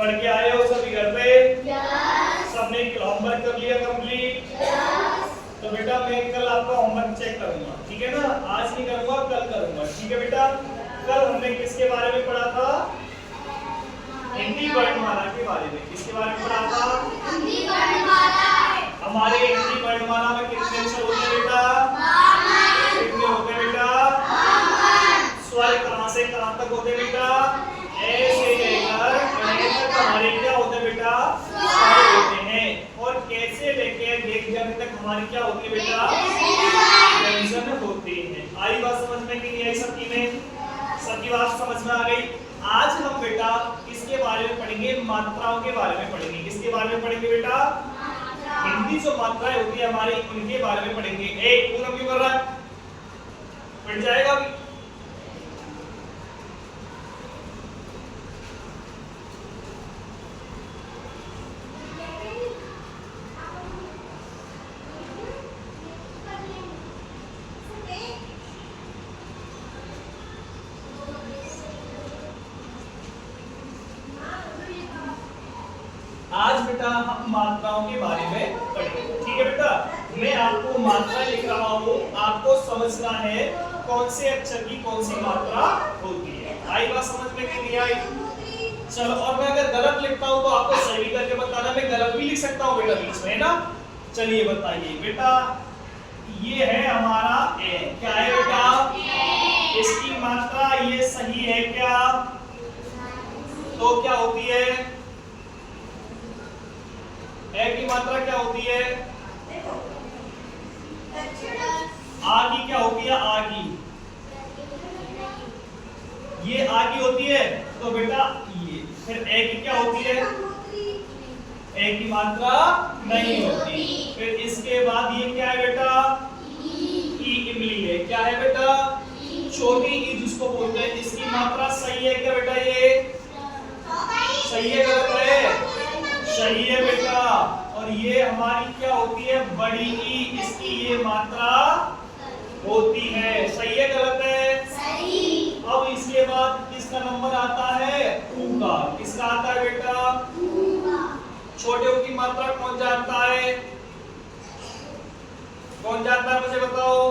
पढ़ के आए हो सभी घर पे? सबने होमवर्क कर लिया कंप्लीट? तो बेटा मैं कल आपका होमवर्क चेक करूंगा, ठीक है ना? आज नहीं करूंगा, कल करूंगा, ठीक है बेटा? कल हमने किसके बारे में पढ़ा था? हिंदी वर्णमाला के बारे में। किसके बारे में पढ़ा था? हिंदी वर्णमाला। हमारे हिंदी वर्णमाला में कितने अक्षर होते हैं बेटा? कितने होते हैं बेटा? स्वर कहां से कहां तक होते हैं बेटा? ए से लेकर ग तक हमारे क्या होते हैं बेटा? स्वर होते हैं। और कैसे लेके ग तक हमारी क्या होती है बेटा? व्यंजन होते हैं। आई बात समझ में कि नहीं आई सबकी में? सबकी बात समझ में आ गई? आज हम बेटा किसके बारे में पढ़ेंगे? मात्राओं के बारे में पढ़ेंगे। किसके बारे में पढ़ेंगे बेटा? हिंदी जो मात्राएं होती है हमारी, उनके बारे में पढ़ेंगे। एक पूरा क्यों कर रहा है? बढ़ जाएगा अभी। आज बेटा हम मात्राओं के बारे में पढ़ेंगे, ठीक है बेटा? मैं आपको मात्रा लिख रहा हूँ, आपको समझना है कौन से अक्षर की कौन सी मात्रा होती है। आई बात समझ में कि नहीं आई? चलो, और मैं अगर गलत लिखता हूँ तो आपको सही करके बताना। मैं गलत भी लिख सकता हूँ बेटा बीच में, है ना? चलिए बताइए बेटा, ये है हमारा ए। क्या है बेटा? इसकी मात्रा ये सही है क्या? तो क्या होती है? ए की मात्रा क्या होती है? आ की क्या होती है? आ की, ये आ की होती है। तो बेटा ये फिर ए की क्या होती है? ए की मात्रा नहीं होती। फिर इसके बाद ये क्या है बेटा? ई इमली है। क्या है बेटा? छोटी ई जिसको बोलते हैं। इसकी मात्रा सही है क्या बेटा? ये सही है गलत है? सही है बेटा। और ये हमारी क्या होती है? बड़ी ई, इसकी ये मात्रा होती है। सही है गलत है? सही। अब इसके बाद किसका नंबर आता है? ऊ का। किसका आता है बेटा? छोटे ऊ की मात्रा कौन जानता है? कौन जानता है? मुझे बताओ।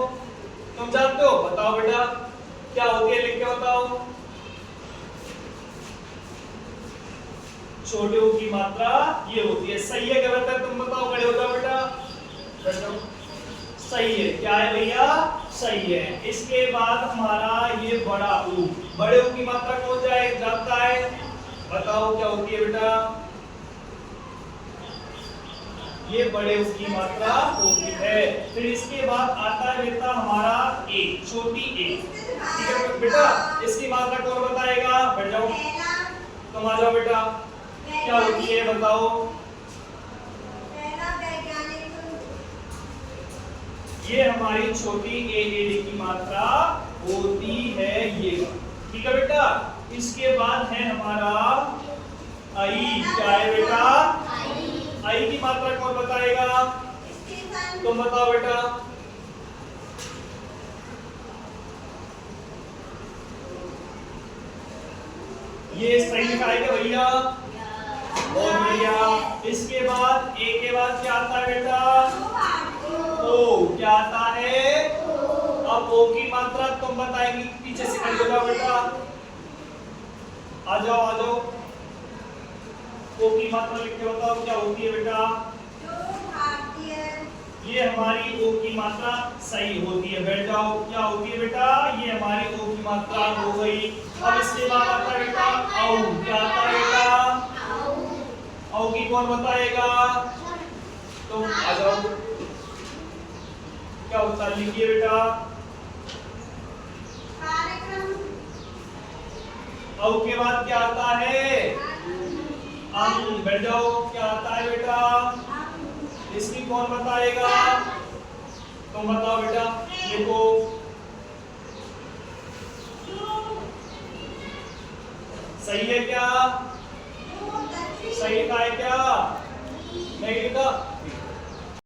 तुम जानते हो? बताओ बेटा क्या होती है, लिख के बताओ। छोटे ऊ की मात्रा ये होती है। सही है गलत है? तुम बताओ, खड़े हो जाओ बेटा। सही है। क्या है भैया? सही है। इसके बाद हमारा ये बड़ा ऊ। बड़े ऊ की मात्रा कौन जानता है? बताओ क्या होती है बेटा? ये बड़े ऊ की मात्रा होती है। फिर इसके बाद आता है बेटा हमारा ए, छोटी ए। ठीक है बेटा? इसकी मात्रा कौन बताएगा? बैठ जाओ, तुम आ जाओ बेटा। क्या होती है बताओ? ये हमारी छोटी एडी की मात्रा होती है ये। ठीक है बेटा? इसके बाद है हमारा आई। क्या है बेटा? आई की मात्रा कौन बताएगा? तुम बताओ बेटा। ये सही लिखा है क्या भैया? बहुत बढ़िया। इसके बाद ए के बाद क्या आता है बेटा? ओ। क्या आता है? अब ओ की मात्रा तुम बताएंगी। पीछे से खड़े हो जाओ बेटा। आ जाओ आ जाओ। ओ की मात्रा लिख के बताओ क्या होती है बेटा? ये हमारी ओ की मात्रा सही होती है। बैठ जाओ। क्या होती है बेटा? ये हमारी ओ की मात्रा हो गई। अब इसके बाद आता है बेटा औ। क्या आता है बेटा? औ की कौन बताएगा? तुम आ जाओ। क्या होता है? लिखिए बेटा। औ के बाद क्या आता है? अं। बैठ जाओ। क्या आता है बेटा? इसकी कौन बताएगा? तुम बताओ बेटा। लिखो। सही है क्या? सही लिखा है क्या?